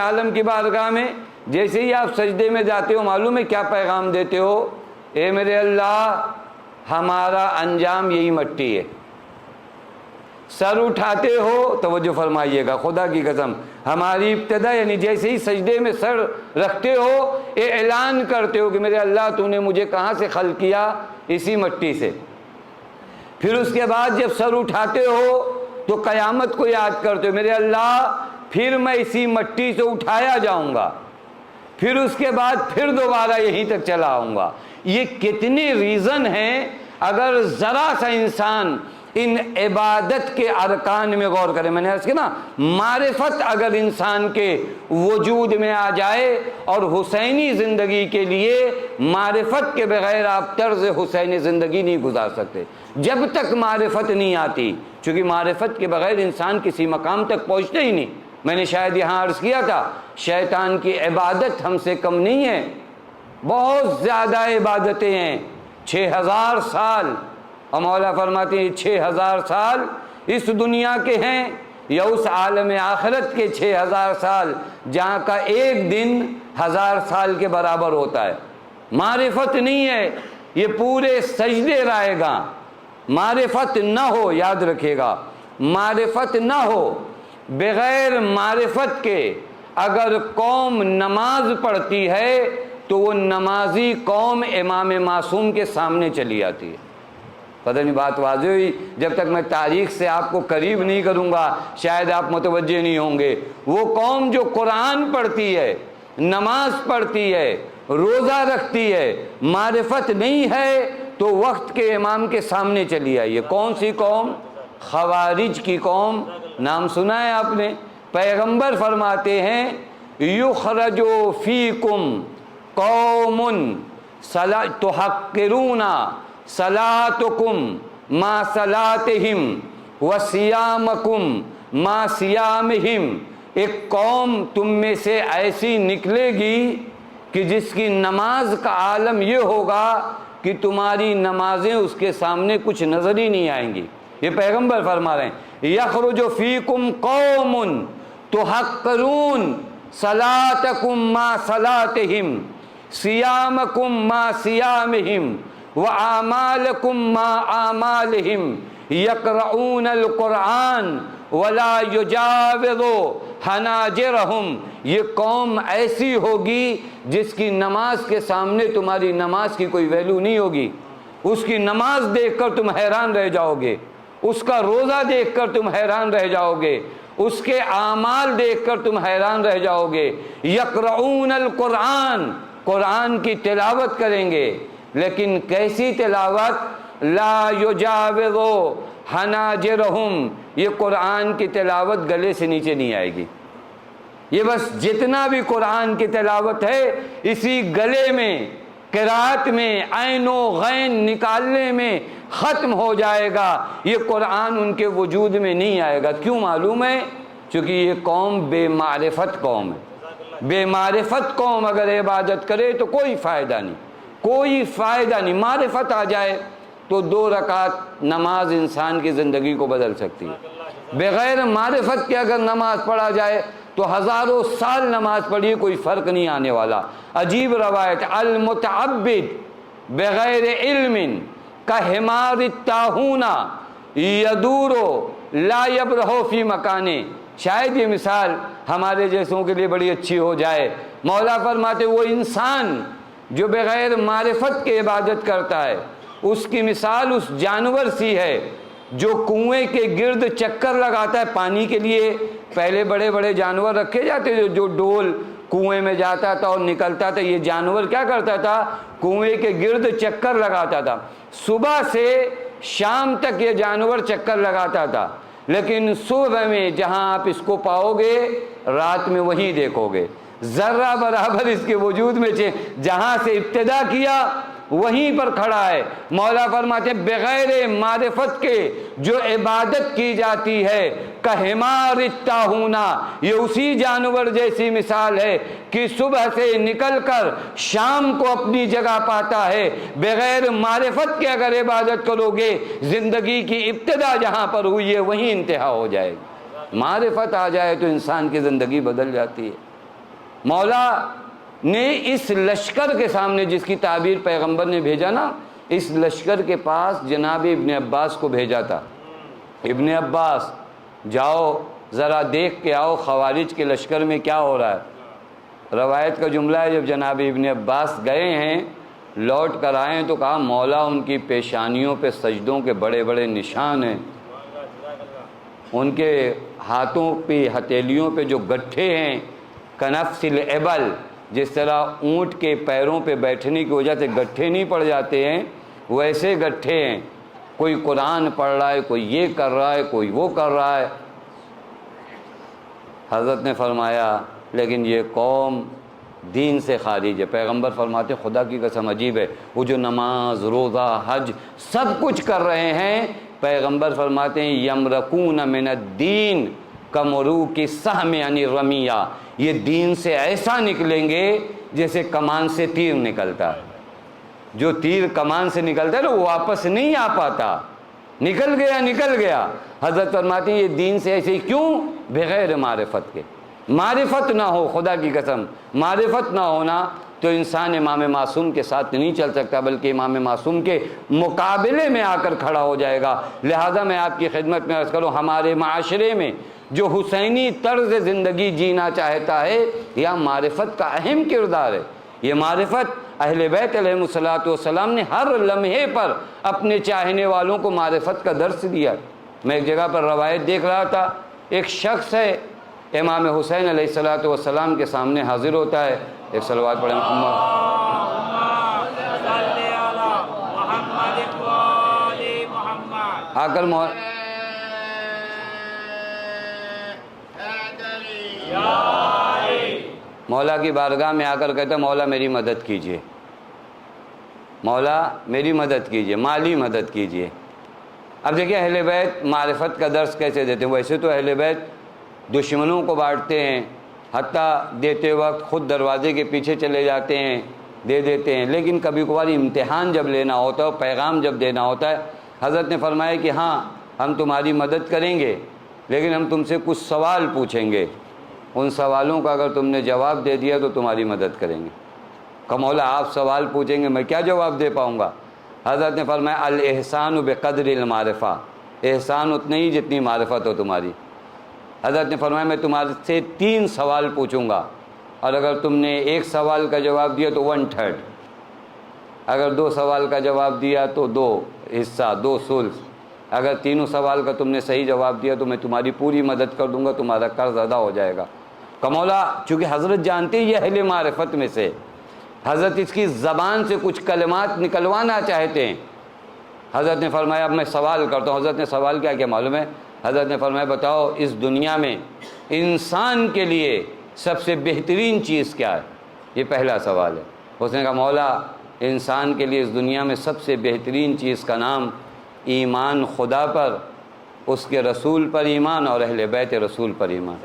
عالم کی بارگاہ میں جیسے ہی آپ سجدے میں جاتے ہو معلوم ہے کیا پیغام دیتے ہو؟ اے میرے اللہ ہمارا انجام یہی مٹی ہے. سر اٹھاتے ہو توجہ فرمائیے گا خدا کی قسم، ہماری ابتدا یعنی جیسے ہی سجدے میں سر رکھتے ہو یہ اعلان کرتے ہو کہ میرے اللہ تو نے مجھے کہاں سے خلق کیا؟ اسی مٹی سے. پھر اس کے بعد جب سر اٹھاتے ہو تو قیامت کو یاد کرتے ہو، میرے اللہ پھر میں اسی مٹی سے اٹھایا جاؤں گا، پھر اس کے بعد پھر دوبارہ یہیں تک چلا آؤں گا. یہ کتنے ریزن ہیں اگر ذرا سا انسان ان عبادت کے ارکان میں غور کرے. میں نے عرض کیا نا، معرفت اگر انسان کے وجود میں آ جائے، اور حسینی زندگی کے لیے معرفت کے بغیر آپ طرز حسینی زندگی نہیں گزار سکتے جب تک معرفت نہیں آتی، چونکہ معرفت کے بغیر انسان کسی مقام تک پہنچتے ہی نہیں. میں نے شاید یہاں عرض کیا تھا شیطان کی عبادت ہم سے کم نہیں ہے، بہت زیادہ عبادتیں ہیں. 6000 سال، اور مولا فرماتے ہیں 6000 سال اس دنیا کے ہیں یا اس عالم آخرت کے 6000 سال جہاں کا ایک دن 1000 سال کے برابر ہوتا ہے. معرفت نہیں ہے، یہ پورے سجدے رائے گا. معرفت نہ ہو، یاد رکھے گا، معرفت نہ ہو، بغیر معرفت کے اگر قوم نماز پڑھتی ہے تو وہ نمازی قوم امام معصوم کے سامنے چلی آتی ہے. پتہ نہیں بات واضح ہوئی؟ جب تک میں تاریخ سے آپ کو قریب نہیں کروں گا شاید آپ متوجہ نہیں ہوں گے. وہ قوم جو قرآن پڑھتی ہے، نماز پڑھتی ہے، روزہ رکھتی ہے، معرفت نہیں ہے تو وقت کے امام کے سامنے چلی آئی ہے. کون سی قوم؟ خوارج کی قوم. نام سنا ہے آپ نے؟ پیغمبر فرماتے ہیں یخرج فیکم قوم تحقرون صلاتکم ما صلاتہم وصیامکم ما صیامہم. ایک قوم تم میں سے ایسی نکلے گی کہ جس کی نماز کا عالم یہ ہوگا کہ تمہاری نمازیں اس کے سامنے کچھ نظر ہی نہیں آئیں گی. یہ پیغمبر فرما رہے ہیں یخرج فیکم قوم تحقرون صلاتکم ما صلاتہم صیامکم ما صیامہم وَأَعْمَالَكُمْ مَا أَعْمَالِهِمْ يَقْرَؤُونَ الْقُرْآنَ وَلَا يُجَاوِزُ حَنَاجِرَهُمْ. یہ قوم ایسی ہوگی جس کی نماز کے سامنے تمہاری نماز کی کوئی ویلو نہیں ہوگی. اس کی نماز دیکھ کر تم حیران رہ جاؤ گے، اس کا روزہ دیکھ کر تم حیران رہ جاؤ گے، اس کے اعمال دیکھ کر تم حیران رہ جاؤ گے. یقرؤون القرآن، قرآن کی تلاوت کریں گے، لیکن کیسی تلاوت؟ لا یجاوز حناجرہم. یہ قرآن کی تلاوت گلے سے نیچے نہیں آئے گی. یہ بس جتنا بھی قرآن کی تلاوت ہے اسی گلے میں، قرات میں، عین و غین نکالنے میں ختم ہو جائے گا. یہ قرآن ان کے وجود میں نہیں آئے گا. کیوں معلوم ہے؟ چونکہ یہ قوم بے معرفت قوم ہے. بے معرفت قوم اگر عبادت کرے تو کوئی فائدہ نہیں، کوئی فائدہ نہیں. معرفت آ جائے تو 2 رکعت نماز انسان کی زندگی کو بدل سکتی ہے. بغیر معرفت کے اگر نماز پڑھا جائے تو ہزاروں سال نماز پڑھیے کوئی فرق نہیں آنے والا. عجیب روایت، المتعبد بغیر علم کحمار الطاحون یدور لا یبرح فی مکانے. شاید یہ مثال ہمارے جیسوں کے لیے بڑی اچھی ہو جائے. مولا فرماتے وہ انسان جو بغیر معرفت کے عبادت کرتا ہے اس کی مثال اس جانور سی ہے جو کنویں کے گرد چکر لگاتا ہے پانی کے لیے. پہلے بڑے بڑے جانور رکھے جاتے تھے، جو ڈول کنویں میں جاتا تھا اور نکلتا تھا. یہ جانور کیا کرتا تھا؟ کنویں کے گرد چکر لگاتا تھا. صبح سے شام تک یہ جانور چکر لگاتا تھا، لیکن صبح میں جہاں آپ اس کو پاؤ گے رات میں وہیں دیکھو گے. ذرہ برابر اس کے وجود میں جہاں سے ابتدا کیا وہیں پر کھڑا ہے. مولا فرماتے بغیر معرفت کے جو عبادت کی جاتی ہے کحمار الطاحون، یہ اسی جانور جیسی مثال ہے کہ صبح سے نکل کر شام کو اپنی جگہ پاتا ہے. بغیر معرفت کے اگر عبادت کرو گے زندگی کی ابتدا جہاں پر ہوئی ہے وہیں انتہا ہو جائے گی. معرفت آ جائے تو انسان کی زندگی بدل جاتی ہے. مولا نے اس لشکر کے سامنے، جس کی تعبیر پیغمبر نے بھیجا نا، اس لشکر کے پاس جناب ابن عباس کو بھیجا تھا۔ ابن عباس جاؤ ذرا دیکھ کے آؤ خوارج کے لشکر میں کیا ہو رہا ہے۔ روایت کا جملہ ہے، جب جناب ابن عباس گئے ہیں، لوٹ کر آئے ہیں، تو کہا مولا ان کی پیشانیوں پہ سجدوں کے بڑے بڑے نشان ہیں، ان کے ہاتھوں پہ، ہتھیلیوں پہ جو گٹھے ہیں، کنفس الابل، جس طرح اونٹ کے پیروں پہ بیٹھنے کی وجہ سے گٹھے نہیں پڑ جاتے ہیں، ویسے گٹھے ہیں۔ کوئی قرآن پڑھ رہا ہے، کوئی یہ کر رہا ہے، کوئی وہ کر رہا ہے۔ حضرت نے فرمایا لیکن یہ قوم دین سے خارج ہے۔ پیغمبر فرماتے خدا کی قسم عجیب ہے، وہ جو نماز، روزہ، حج سب کچھ کر رہے ہیں، پیغمبر فرماتے ہیں یمرکون من الدین کمروک السہم عن الرمیہ، یہ دین سے ایسا نکلیں گے جیسے کمان سے تیر نکلتا ہے۔ جو تیر کمان سے نکلتا ہے نا وہ واپس نہیں آ پاتا، نکل گیا۔ حضرت فرماتے ہیں یہ دین سے ایسے ہی، کیوں؟ بغیر معرفت کے۔ معرفت نہ ہو، خدا کی قسم معرفت نہ ہونا تو انسان امام معصوم کے ساتھ نہیں چل سکتا، بلکہ امام معصوم کے مقابلے میں آ کر کھڑا ہو جائے گا۔ لہذا میں آپ کی خدمت میں عرض کروں، ہمارے معاشرے میں جو حسینی طرز زندگی جینا چاہتا ہے، یا معرفت کا اہم کردار ہے۔ یہ معرفت اہل بیت علیہ الصلوۃ والسلام نے ہر لمحے پر اپنے چاہنے والوں کو معرفت کا درس دیا۔ میں ایک جگہ پر روایت دیکھ رہا تھا، ایک شخص ہے امام حسین علیہ الصلوۃ والسلام کے سامنے حاضر ہوتا ہے، ایک صلوات پڑھیں محمد آ کر مولا کی بارگاہ میں آ کر کہتا مولا میری مدد کیجیے، مولا میری مدد کیجیے، مالی مدد کیجیے۔ اب دیکھیں اہل بیت معرفت کا درس کیسے دیتے ہیں۔ ویسے تو اہل بیت دشمنوں کو بانٹتے ہیں، حتیٰ دیتے وقت خود دروازے کے پیچھے چلے جاتے ہیں، دے دیتے ہیں، لیکن کبھی کبھار امتحان جب لینا ہوتا ہے، پیغام جب دینا ہوتا ہے، حضرت نے فرمایا کہ ہاں ہم تمہاری مدد کریں گے، لیکن ہم تم سے کچھ سوال پوچھیں گے، ان سوالوں کا اگر تم نے جواب دے دیا تو تمہاری مدد کریں گے۔ کہ مولا آپ سوال پوچھیں گے میں کیا جواب دے پاؤں گا؟ حضرت نے فرمایا الاحسان بقدر المعرفہ، احسان اتنے ہی جتنی معرفت ہو تمہاری۔ حضرت نے فرمایا میں تمہارے سے 3 سوال پوچھوں گا، اور اگر تم نے 1 سوال کا جواب دیا تو 1/3، اگر 2 سوال کا جواب دیا تو 2 حصہ، 2 ثلث، اگر 3 سوال کا تم نے صحیح جواب دیا تو میں تمہاری پوری مدد کر دوں گا، تمہارا قرض ادا ہو جائے گا۔ کہ مولا چونکہ حضرت جانتے ہیں یہ اہل معرفت میں سے، حضرت اس کی زبان سے کچھ کلمات نکلوانا چاہتے ہیں۔ حضرت نے فرمایا اب میں سوال کرتا ہوں۔ حضرت نے سوال کیا معلوم ہے؟ حضرت نے فرمایا بتاؤ اس دنیا میں انسان کے لیے سب سے بہترین چیز کیا ہے؟ یہ پہلا سوال ہے۔ اس نے کہا مولا انسان کے لیے اس دنیا میں سب سے بہترین چیز کا نام ایمان خدا پر، اس کے رسول پر ایمان، اور اہل بیت رسول پر ایمان۔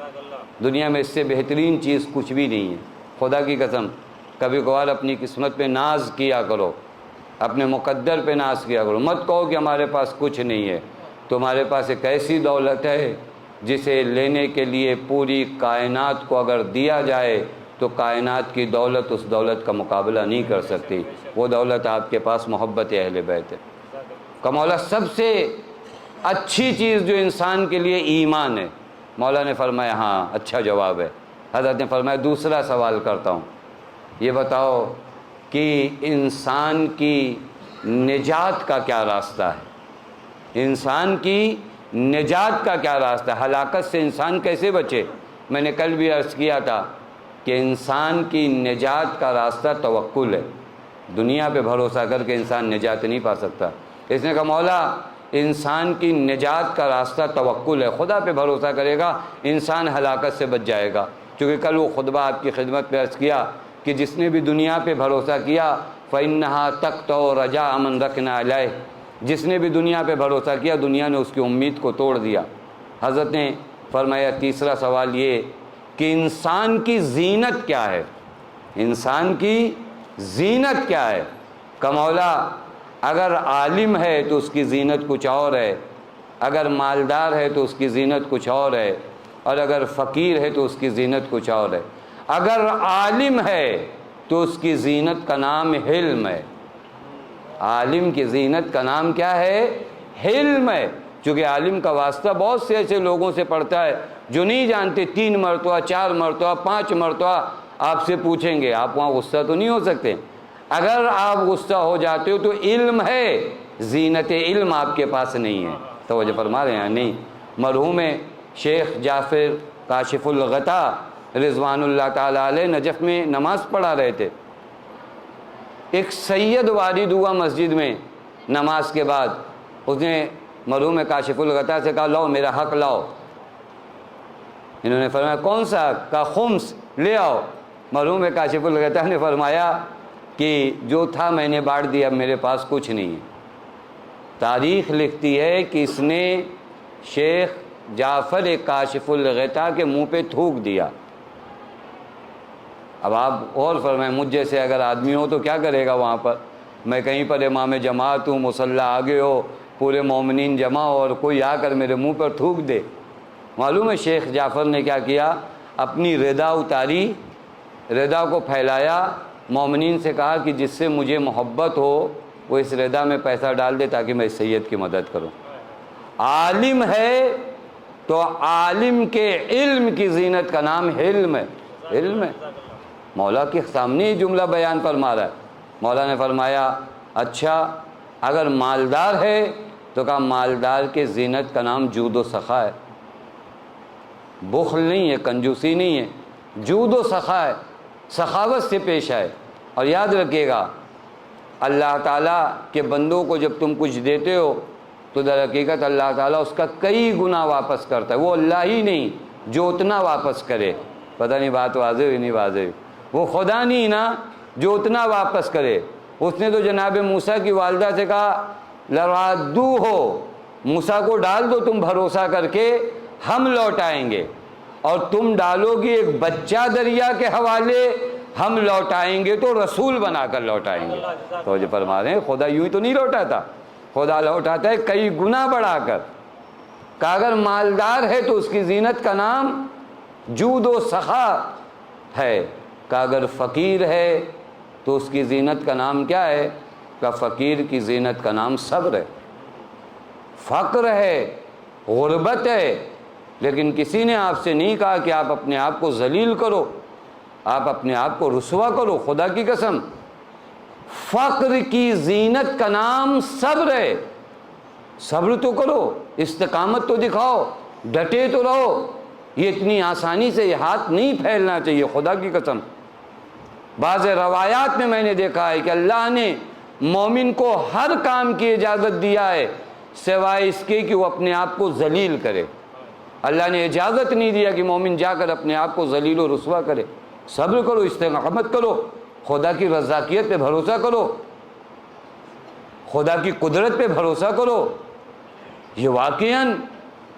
دنیا میں اس سے بہترین چیز کچھ بھی نہیں ہے۔ خدا کی قسم کبھی کبھار اپنی قسمت پہ ناز کیا کرو، اپنے مقدر پہ ناز کیا کرو، مت کہو کہ ہمارے پاس کچھ نہیں ہے۔ تمہارے پاس ایک ایسی دولت ہے جسے لینے کے لیے پوری کائنات کو اگر دیا جائے تو کائنات کی دولت اس دولت کا مقابلہ نہیں کر سکتی۔ وہ دولت آپ کے پاس محبت اہل بیت ہے۔ کہ مولا سب سے اچھی چیز جو انسان کے لیے ایمان ہے۔ مولا نے فرمایا ہاں اچھا جواب ہے۔ حضرت نے فرمایا دوسرا سوال کرتا ہوں، یہ بتاؤ کہ انسان کی نجات کا کیا راستہ ہے؟ انسان کی نجات کا کیا راستہ ہے؟ ہلاکت سے انسان کیسے بچے؟ میں نے کل بھی عرض کیا تھا کہ انسان کی نجات کا راستہ توکل ہے۔ دنیا پہ بھروسہ کر کے انسان نجات نہیں پا سکتا۔ اس نے کہا مولا انسان کی نجات کا راستہ توکل ہے، خدا پہ بھروسہ کرے گا انسان ہلاکت سے بچ جائے گا۔ چونکہ کل وہ خطبہ آپ کی خدمت میں عرض کیا کہ جس نے بھی دنیا پہ بھروسہ کیا فَإِنَّهَا تَقْطَعُ رَجَاءَ مَنْ رَكَنَ عَلَيْهِ، جس نے بھی دنیا پہ بھروسہ کیا دنیا نے اس کی امید کو توڑ دیا۔ حضرت نے فرمایا تیسرا سوال یہ کہ انسان کی زینت کیا ہے؟ انسان کی زینت کیا ہے؟ کہ مولا اگر عالم ہے تو اس کی زینت کچھ اور ہے، اگر مالدار ہے تو اس کی زینت کچھ اور ہے، اور اگر فقیر ہے تو اس کی زینت کچھ اور ہے۔ اگر عالم ہے تو اس کی زینت کا نام حلم ہے. عالم کی زینت کا نام کیا ہے؟ حلم ہے. چونکہ عالم کا واسطہ بہت سے ایسے لوگوں سے پڑتا ہے جو نہیں جانتے. 3 مرتبہ 4 مرتبہ 5 مرتبہ آپ سے پوچھیں گے. آپ وہاں غصہ تو نہیں ہو سکتے. اگر آپ غصہ ہو جاتے ہو تو علم ہے, زینت علم آپ کے پاس نہیں ہے. توجہ فرما رہے ہیں نہیں؟ مرحوم شیخ جعفر کاشف الغطا رضوان اللہ تعالیٰ علیہ نجف میں نماز پڑھا رہے تھے. ایک سید وارد ہوا مسجد میں نماز کے بعد. اس نے مرحوم کاشف الغطا سے کہا لاؤ میرا حق لاؤ. انہوں نے فرمایا کون سا؟ کہا خمس لے آؤ. مرحوم کاشف الغطا نے فرمایا کہ جو تھا میں نے بانٹ دیا, اب میرے پاس کچھ نہیں ہے. تاریخ لکھتی ہے کہ اس نے شیخ جعفر کاشف الغطا کے منہ پہ تھوک دیا. اب آپ اور فرمائیں مجھ جیسے اگر آدمی ہو تو کیا کرے گا وہاں پر؟ میں کہیں پر امام جماعت ہوں, مصلی آگے ہو, پورے مومنین جمع ہو, اور کوئی آ کر میرے منہ پر تھوک دے. معلوم ہے شیخ جعفر نے کیا کیا؟ اپنی ردا اتاری, ردا کو پھیلایا, مومنین سے کہا کہ جس سے مجھے محبت ہو وہ اس ردا میں پیسہ ڈال دے تاکہ میں اس سید کی مدد کروں. عالم ہے تو عالم کے علم کی زینت کا نام علم ہے. علم ہے. مولا کے سامنے یہ جملہ بیان فرما رہا ہے. مولا نے فرمایا اچھا اگر مالدار ہے تو کہا مالدار کے زینت کا نام جود و سخا ہے. بخل نہیں ہے, کنجوسی نہیں ہے, جود و سخا ہے, سخاوت سے پیش آئے. اور یاد رکھیے گا اللہ تعالیٰ کے بندوں کو جب تم کچھ دیتے ہو تو در حقیقت اللہ تعالیٰ اس کا کئی گنا واپس کرتا ہے. وہ اللہ ہی نہیں جو اتنا واپس کرے. پتہ نہیں بات واضح ہوئی نہیں واضح ہوئی؟ وہ خدا نہیں نا جو اتنا واپس کرے. اس نے تو جناب موسیٰ کی والدہ سے کہا لرادو ہو, موسیٰ کو ڈال دو تم بھروسہ کر کے, ہم لوٹائیں گے. اور تم ڈالو گی ایک بچہ دریا کے حوالے, ہم لوٹائیں گے تو رسول بنا کر لوٹائیں گے. تو جو فرما رہے ہیں خدا یوں ہی تو نہیں لوٹاتا, خدا لوٹاتا ہے کئی گنا بڑھا کر. کہ اگر مالدار ہے تو اس کی زینت کا نام جود و سخا ہے. کہ اگر فقیر ہے تو اس کی زینت کا نام کیا ہے؟ کہ فقیر کی زینت کا نام صبر ہے. فقر ہے, غربت ہے, لیکن کسی نے آپ سے نہیں کہا کہ آپ اپنے آپ کو ذلیل کرو, آپ اپنے آپ کو رسوا کرو. خدا کی قسم فقر کی زینت کا نام صبر ہے. صبر تو کرو, استقامت تو دکھاؤ, ڈٹے تو رہو. یہ اتنی آسانی سے یہ ہاتھ نہیں پھیلنا چاہیے. خدا کی قسم بعض روایات میں نے دیکھا ہے کہ اللہ نے مومن کو ہر کام کی اجازت دیا ہے سوائے اس کے کہ وہ اپنے آپ کو ذلیل کرے. اللہ نے اجازت نہیں دیا کہ مومن جا کر اپنے آپ کو ذلیل و رسوا کرے. صبر کرو, استقامت کرو, خدا کی رزاقیت پہ بھروسہ کرو, خدا کی قدرت پہ بھروسہ کرو. یہ واقعاً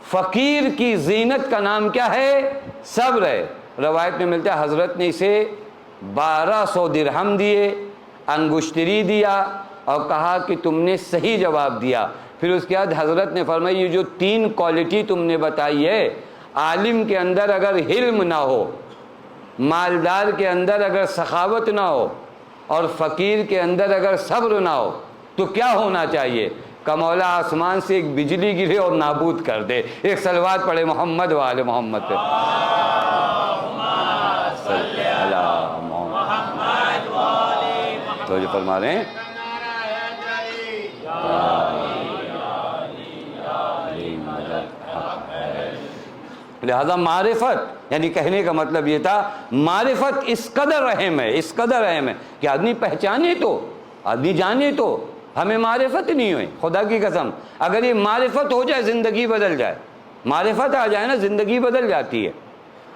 فقیر کی زینت کا نام کیا ہے؟ صبر ہے. روایت میں ملتا ہے حضرت نے اسے 1200 درہم دیے, انگشتری دیا اور کہا کہ تم نے صحیح جواب دیا. پھر اس کے بعد حضرت نے فرمایا یہ جو 3 کوالٹی تم نے بتائی ہے, عالم کے اندر اگر حلم نہ ہو, مالدار کے اندر اگر سخاوت نہ ہو, اور فقیر کے اندر اگر صبر نہ ہو, تو کیا ہونا چاہیے؟ کہ مولا آسمان سے ایک بجلی گرے اور نابود کر دے. ایک صلوات پڑھے محمد و آل محمد پہ. تو جو فرما رہے ہیں لہذا معرفت, یعنی کہنے کا مطلب یہ تھا معرفت اس قدر اہم ہے, اس قدر اہم ہے کہ آدمی پہچانے تو, آدمی جانے تو. ہمیں معرفت نہیں ہوئی. خدا کی قسم اگر یہ معرفت ہو جائے زندگی بدل جائے. معرفت آ جائے نا زندگی بدل جاتی ہے.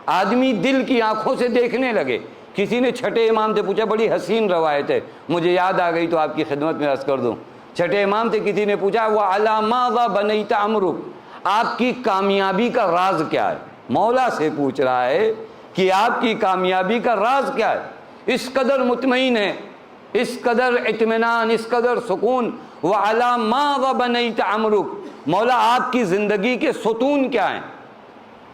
آدمی دل کی آنکھوں سے دیکھنے لگے. کسی نے چھٹے امام سے پوچھا, بڑی حسین روایت ہے, مجھے یاد آ گئی تو آپ کی خدمت میں عرض کر دوں. چھٹے امام سے کسی نے پوچھا وہ علی ماذا بنیت امرک, آپ کی کامیابی کا راز کیا ہے؟ مولا سے پوچھ رہا ہے کہ آپ کی کامیابی کا راز کیا ہے؟ اس قدر مطمئن ہے, اس قدر اطمینان, اس قدر سکون. وَعَلَى مَاذَا بَنَيْتَ عَمْرُكَ, مولا آپ کی زندگی کے ستون کیا ہیں,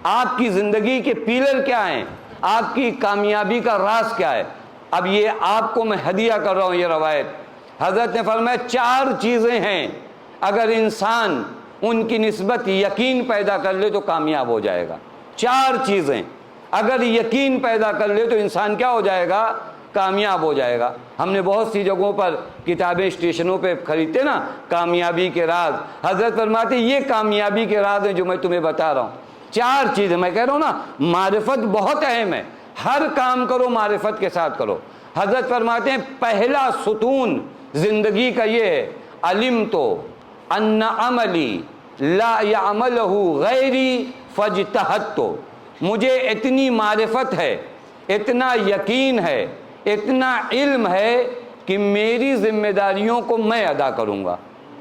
آپ کی زندگی کے پیلر کیا ہیں, آپ کی کامیابی کا راز کیا ہے؟ اب یہ آپ کو میں ہدیہ کر رہا ہوں یہ روایت. حضرت نے فرمایا 4 چیزیں ہیں، اگر انسان ان کی نسبت یقین پیدا کر لے تو کامیاب ہو جائے گا. 4 چیزیں اگر یقین پیدا کر لے تو انسان کیا ہو جائے گا؟ کامیاب ہو جائے گا. ہم نے بہت سی جگہوں پر کتابیں اسٹیشنوں پہ خریدتے نا، کامیابی کے راز. حضرت فرماتے یہ کامیابی کے راز ہیں جو میں تمہیں بتا رہا ہوں. 4 چیزیں میں کہہ رہا ہوں نا، معرفت بہت اہم ہے. ہر کام کرو معرفت کے ساتھ کرو. حضرت فرماتے ہیں پہلا ستون زندگی کا یہ ہے، علمت ان عملی لا یعملہ غیری فاجتہدت. مجھے اتنی معرفت ہے، اتنا یقین ہے، اتنا علم ہے کہ میری ذمہ داریوں کو میں ادا کروں گا.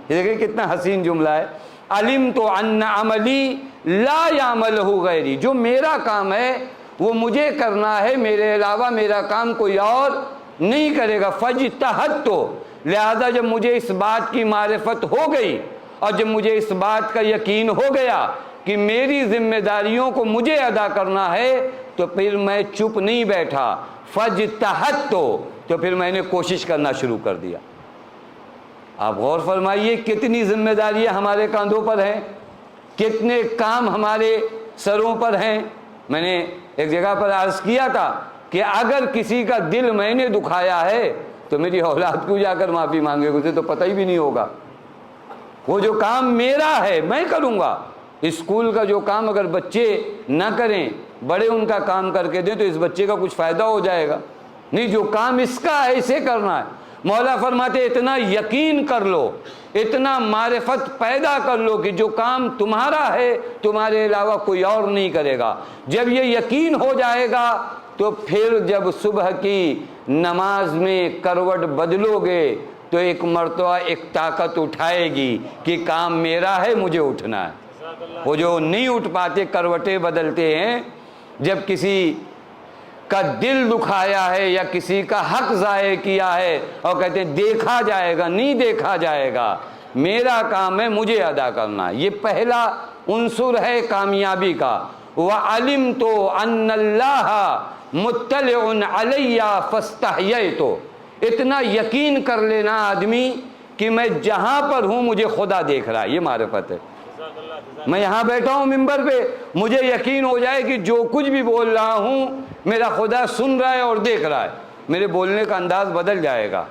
دیکھیں کتنا حسین جملہ ہے. علمت ان عملی لا یعملہ غیری، جو میرا کام ہے وہ مجھے کرنا ہے، میرے علاوہ میرا کام کوئی اور نہیں کرے گا. فاجتہدت، لہذا جب مجھے اس بات کی معرفت ہو گئی اور جب مجھے اس بات کا یقین ہو گیا کہ میری ذمہ داریوں کو مجھے ادا کرنا ہے تو پھر میں چپ نہیں بیٹھا. فاجتہدت، تو پھر میں نے کوشش کرنا شروع کر دیا. آپ غور فرمائیے کتنی ذمہ داریاں ہمارے کاندھوں پر ہیں، کتنے کام ہمارے سروں پر ہیں. میں نے ایک جگہ پر عرض کیا تھا کہ اگر کسی کا دل میں نے دکھایا ہے تو میری اولاد کو جا کر معافی مانگے، اسے تو پتہ ہی بھی نہیں ہوگا. وہ جو کام میرا ہے میں کروں گا. اسکول کا جو کام اگر بچے نہ کریں، بڑے ان کا کام کر کے دیں تو اس بچے کا کچھ فائدہ ہو جائے گا نہیں. جو کام اس کا ہے اسے کرنا ہے. مولا فرماتے اتنا یقین کر لو، اتنا معرفت پیدا کر لو کہ جو کام تمہارا ہے تمہارے علاوہ کوئی اور نہیں کرے گا. جب یہ یقین ہو جائے گا تو پھر جب صبح کی نماز میں کروٹ بدلو گے تو ایک مرتبہ ایک طاقت اٹھائے گی کہ کام میرا ہے، مجھے اٹھنا ہے. وہ جو نہیں اٹھ پاتے کروٹیں بدلتے ہیں، جب کسی کا دل دکھایا ہے یا کسی کا حق ضائع کیا ہے اور کہتے ہیں دیکھا جائے گا، نہیں دیکھا جائے گا، میرا کام ہے مجھے ادا کرنا. یہ پہلا عنصر ہے کامیابی کا. وَعَلِمْتُ أَنَّ اللَّهَ مُطَّلِعٌ عَلَيَّ فَاسْتَحْيَيْتُ. اتنا یقین کر لینا آدمی کہ میں جہاں پر ہوں مجھے خدا دیکھ رہا ہے. یہ معرفت ہے. میں یہاں بیٹھا ہوں ممبر پہ، مجھے یقین ہو جائے کہ جو کچھ بھی بول رہا ہوں میرا خدا سن رہا ہے اور دیکھ رہا ہے. میرے بولنے کا انداز بدل جائے گا.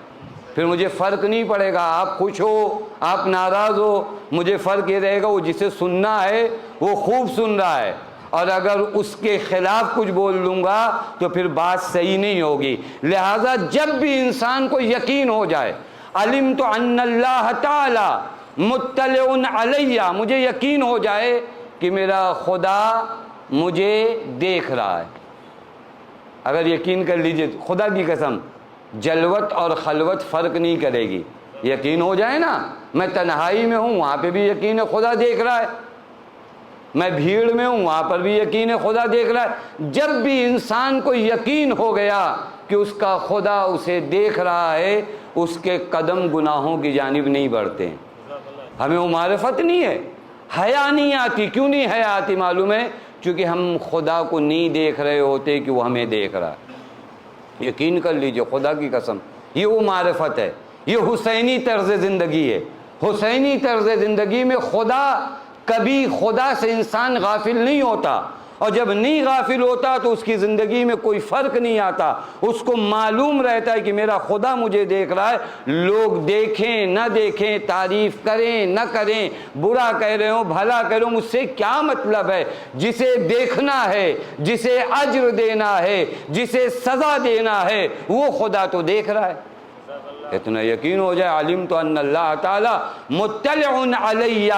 پھر مجھے فرق نہیں پڑے گا آپ خوش ہو آپ ناراض ہو، مجھے فرق یہ رہے گا وہ جسے سننا ہے وہ خوب سن رہا ہے، اور اگر اس کے خلاف کچھ بول لوں گا تو پھر بات صحیح نہیں ہوگی. لہذا جب بھی انسان کو یقین ہو جائے علمت ان اللہ تعالی مطلع علیہ، مجھے یقین ہو جائے کہ میرا خدا مجھے دیکھ رہا ہے. اگر یقین کر لیجئے خدا کی قسم جلوت اور خلوت فرق نہیں کرے گی. یقین ہو جائے نا میں تنہائی میں ہوں وہاں پہ بھی یقین ہے خدا دیکھ رہا ہے، میں بھیڑ میں ہوں وہاں پر بھی یقین ہے خدا دیکھ رہا ہے. جب بھی انسان کو یقین ہو گیا کہ اس کا خدا اسے دیکھ رہا ہے اس کے قدم گناہوں کی جانب نہیں بڑھتے ہیں. ہمیں وہ معرفت نہیں ہے، حیا نہیں آتی. کیوں نہیں حیا آتی معلوم ہے؟ چونکہ ہم خدا کو نہیں دیکھ رہے ہوتے کہ وہ ہمیں دیکھ رہا ہے. یقین کر لیجئے خدا کی قسم یہ وہ معرفت ہے. یہ حسینی طرز زندگی ہے. حسینی طرز زندگی میں خدا کبھی خدا سے انسان غافل نہیں ہوتا، اور جب نہیں غافل ہوتا تو اس کی زندگی میں کوئی فرق نہیں آتا. اس کو معلوم رہتا ہے کہ میرا خدا مجھے دیکھ رہا ہے. لوگ دیکھیں نہ دیکھیں، تعریف کریں نہ کریں، برا کہہ رہے ہوں بھلا کہہ رہے ہوں، مجھ سے کیا مطلب ہے؟ جسے دیکھنا ہے، جسے اجر دینا ہے، جسے سزا دینا ہے وہ خدا تو دیکھ رہا ہے. اتنا یقین ہو جائے علمت ان اللہ تعالی مطلع علیہ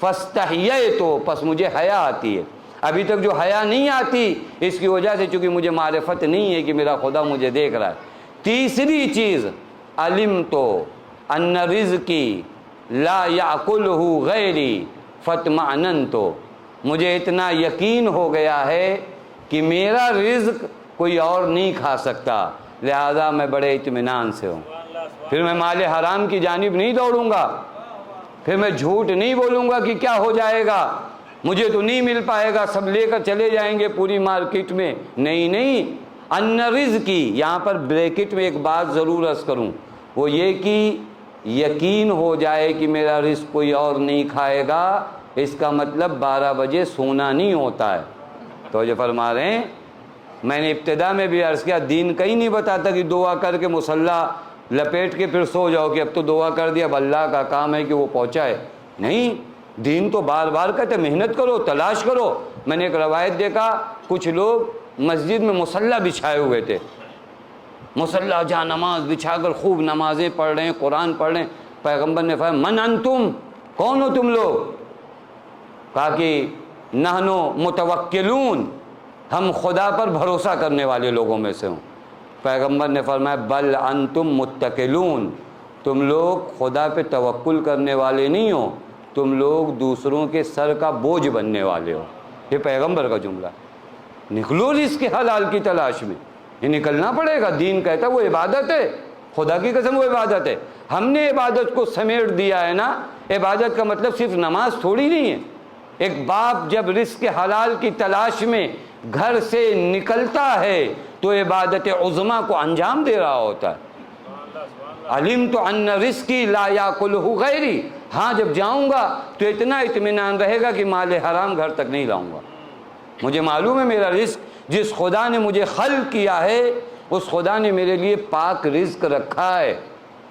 فاستحییت، پس مجھے حیا آتی ہے. ابھی تک جو حیا نہیں آتی اس کی وجہ سے چونکہ مجھے معرفت نہیں ہے کہ میرا خدا مجھے دیکھ رہا ہے. تیسری چیز علمت ان رزقی لا یاکلہ غیری فاطمأننت. مجھے اتنا یقین ہو گیا ہے کہ میرا رزق کوئی اور نہیں کھا سکتا، لہذا میں بڑے اطمینان سے ہوں. پھر میں مال حرام کی جانب نہیں دوڑوں گا، پھر میں جھوٹ نہیں بولوں گا کہ کیا ہو جائے گا. مجھے تو نہیں مل پائے گا، سب لے کر چلے جائیں گے پوری مارکیٹ میں. نہیں، ان رزقی، یہاں پر بریکٹ میں ایک بات ضرور عرض کروں، وہ یہ کہ یقین ہو جائے کہ میرا رزق کوئی اور نہیں کھائے گا، اس کا مطلب 12 بجے سونا نہیں ہوتا ہے. تو یہ فرما رہے ہیں، میں نے ابتدا میں بھی عرض کیا، دین کہیں نہیں بتاتا کہ دعا کر کے مصلی لپیٹ کے پھر سو جاؤ کہ اب تو دعا کر دیا، اب اللہ کا کام ہے کہ وہ پہنچائے. نہیں، دین تو بار بار کہتے محنت کرو، تلاش کرو. میں نے ایک روایت دیکھا، کچھ لوگ مسجد میں مصلی بچھائے ہوئے تھے، مصلی جہاں نماز بچھا کر خوب نمازیں پڑھ رہے ہیں، قرآن پڑھ رہے ہیں. پیغمبر نے فرمایا من انتم، کون ہو تم لوگ؟ کہا کہ نحنو متوکلون، ہم خدا پر بھروسہ کرنے والے لوگوں میں سے ہوں. پیغمبر نے فرمایا بل انتم متکلون، تم لوگ خدا پہ توکل کرنے والے نہیں ہو، تم لوگ دوسروں کے سر کا بوجھ بننے والے ہو. یہ پیغمبر کا جملہ. نکلو رزق کے حلال کی تلاش میں، یہ نکلنا پڑے گا. دین کہتا ہے وہ عبادت ہے، خدا کی قسم وہ عبادت ہے. ہم نے عبادت کو سمیٹ دیا ہے نا. عبادت کا مطلب صرف نماز تھوڑی نہیں ہے. ایک باپ جب رزق کے حلال کی تلاش میں گھر سے نکلتا ہے تو عبادت عظمیٰ کو انجام دے رہا ہوتا ہے. علمت ان رزقی لا یاکلہ غیری، ہاں جب جاؤں گا تو اتنا اطمینان رہے گا کہ مال حرام گھر تک نہیں لاؤں گا. مجھے معلوم ہے میرا رزق جس خدا نے مجھے خلق کیا ہے اس خدا نے میرے لیے پاک رزق رکھا ہے.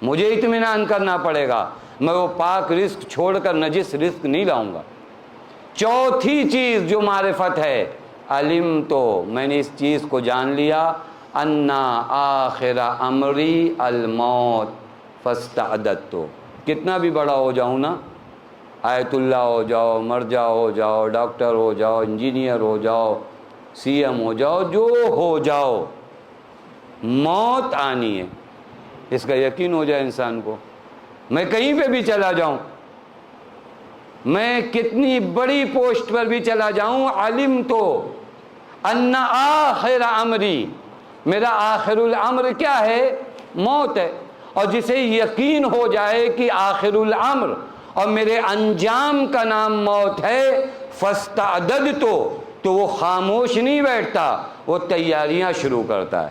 مجھے اطمینان کرنا پڑے گا، میں وہ پاک رزق چھوڑ کر نجس رزق نہیں لاؤں گا. چوتھی چیز جو معرفت ہے، علم تو میں نے اس چیز کو جان لیا، انا آخر امری الموت فاستعددت. کتنا بھی بڑا ہو جاؤں نا، آیت اللہ ہو جاؤ، مرجع ہو جاؤ، ڈاکٹر ہو جاؤ، انجینئر ہو جاؤ، سی ایم ہو جاؤ، جو ہو جاؤ، موت آنی ہے. اس کا یقین ہو جائے انسان کو. میں کہیں پہ بھی چلا جاؤں، میں کتنی بڑی پوسٹ پر بھی چلا جاؤں، علم تو ان آخر امری، میرا آخر الامر کیا ہے؟ موت ہے. اور جسے یقین ہو جائے کہ آخر الامر اور میرے انجام کا نام موت ہے، فاستعددت، تو وہ خاموش نہیں بیٹھتا، وہ تیاریاں شروع کرتا ہے.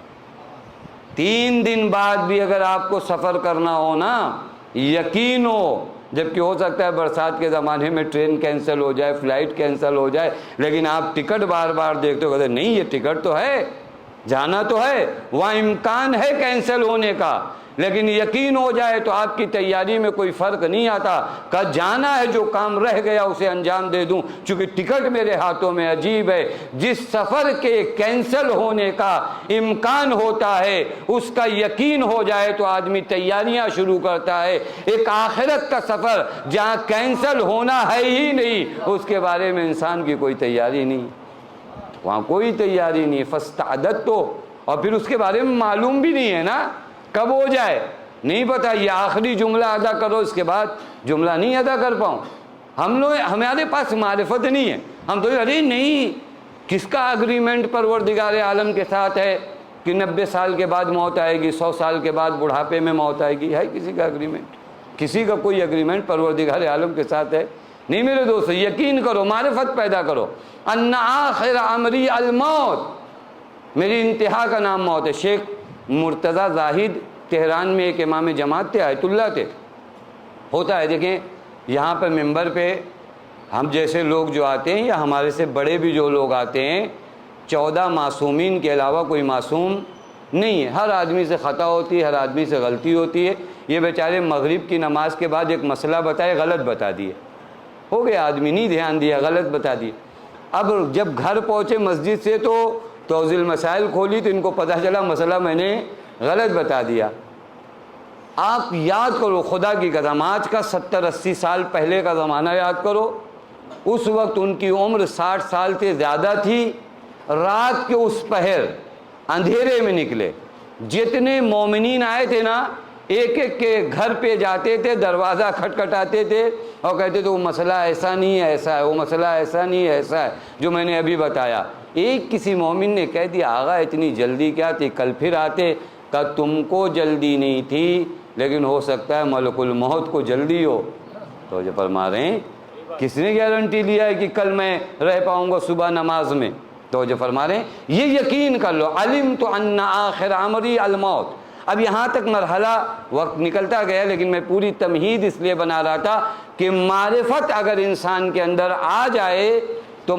3 دن بعد بھی اگر آپ کو سفر کرنا ہو نا، یقین ہو، جبکہ ہو سکتا ہے برسات کے زمانے میں ٹرین کینسل ہو جائے، فلائٹ کینسل ہو جائے، لیکن آپ ٹکٹ بار بار دیکھتے ہو، کہتے نہیں یہ ٹکٹ تو ہے، جانا تو ہے، وہاں امکان ہے کینسل ہونے کا، لیکن یقین ہو جائے تو آپ کی تیاری میں کوئی فرق نہیں آتا. کہ جانا ہے، جو کام رہ گیا اسے انجام دے دوں، چونکہ ٹکٹ میرے ہاتھوں میں. عجیب ہے، جس سفر کے کینسل ہونے کا امکان ہوتا ہے اس کا یقین ہو جائے تو آدمی تیاریاں شروع کرتا ہے. ایک آخرت کا سفر جہاں کینسل ہونا ہے ہی نہیں، اس کے بارے میں انسان کی کوئی تیاری نہیں، وہاں کوئی تیاری نہیں. فاستعددت تو، اور پھر اس کے بارے میں معلوم بھی نہیں ہے نا کب ہو جائے، نہیں پتا. یہ آخری جملہ ادا کرو، اس کے بعد جملہ نہیں ادا کر پاؤں. ہمارے پاس معرفت نہیں ہے. ہم تو ارے نہیں، کس کا اگریمنٹ پروردگار عالم کے ساتھ ہے کہ 90 سال کے بعد موت آئے گی، 100 سال کے بعد بڑھاپے میں موت آئے گی؟ ہے کسی کا اگریمنٹ؟ کسی کا کوئی اگریمنٹ پروردگار عالم کے ساتھ ہے؟ نہیں میرے دوست، یقین کرو، معرفت پیدا کرو. ان آخر امری الموت، میری انتہا کا نام موت ہے. شیخ مرتضی زاہد تہران میں ایک امام جماعت تھے، آیت اللہ تھے. ہوتا ہے دیکھیں یہاں پہ ممبر پہ ہم جیسے لوگ جو آتے ہیں یا ہمارے سے بڑے بھی جو لوگ آتے ہیں، 14 معصومین کے علاوہ کوئی معصوم نہیں ہے. ہر آدمی سے خطا ہوتی ہے، ہر آدمی سے غلطی ہوتی ہے. یہ بیچارے مغرب کی نماز کے بعد ایک مسئلہ بتائے، غلط بتا دیے، ہو گیا، آدمی نہیں دھیان دیا، غلط بتا دیے. اب جب گھر پہنچے مسجد سے تو توضیح المسائل کھولی تو ان کو پتہ چلا مسئلہ میں نے غلط بتا دیا. آپ یاد کرو خدا کی قسم، آج کا 70-80 سال پہلے کا زمانہ یاد کرو. اس وقت ان کی عمر 60 سال سے زیادہ تھی. رات کے اس پہر اندھیرے میں نکلے، جتنے مومنین آئے تھے نا، ایک ایک کے گھر پہ جاتے تھے، دروازہ کھٹکھٹاتے تھے اور کہتے تھے وہ مسئلہ ایسا نہیں ہے، ایسا ہے، وہ مسئلہ ایسا نہیں ہے، ایسا ہے جو میں نے ابھی بتایا. ایک کسی مومن نے کہہ دیا آغا اتنی جلدی کیا تھی، کل پھر آتے. کہ تم کو جلدی نہیں تھی لیکن ہو سکتا ہے ملک الموت کو جلدی ہو. تو جو فرما رہے ہیں کس نے گارنٹی لیا ہے کہ کل میں رہ پاؤں گا صبح نماز میں؟ تو جو فرما رہے ہیں یہ یقین کر لو، علمت ان آخر امری الموت۔ اب یہاں تک مرحلہ وقت نکلتا گیا، لیکن میں پوری تمہید اس لیے بنا رہا تھا کہ معرفت اگر انسان کے اندر آ جائے تو